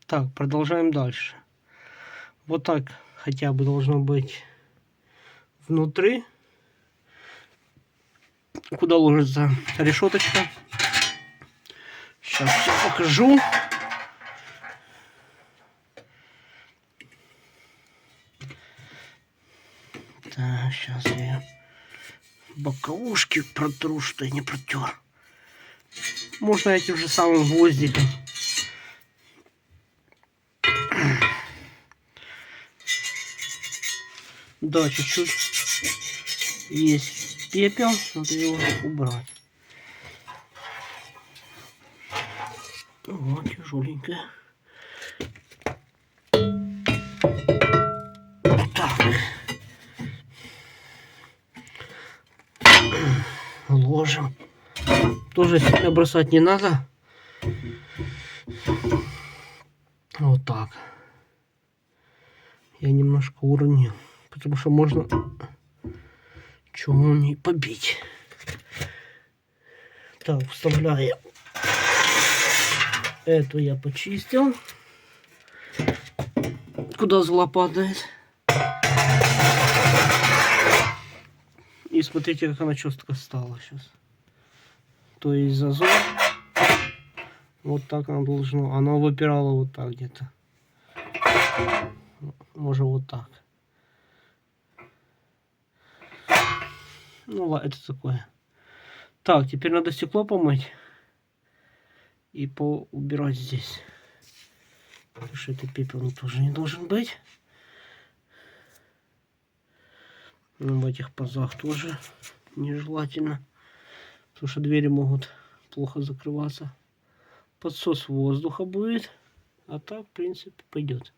Так, продолжаем дальше. Вот так хотя бы должно быть внутри, куда ложится решеточка. Сейчас все покажу. Так, сейчас я боковушки протру, что я не протер. Можно этим же самым гвоздиком. Да, чуть-чуть есть пепел, надо его убрать. Вот, тяжеленькая. Так. Ложим. Тоже сильно бросать не надо. Вот так. Я немножко уронил, потому что можно чего-нибудь побить. Так, вставляем. Эту я почистил. Куда зола падает. И смотрите, как она четко стала сейчас. То есть зазор. Вот так она должна. Она выпирала вот так где-то. Может вот так. Ну ладно, это такое. Так, теперь надо стекло помыть. И поубирать здесь. Потому что это пепел тоже не должен быть. Ну, в этих пазах тоже нежелательно. Потому что двери могут плохо закрываться. Подсос воздуха будет. А так, в принципе, пойдет.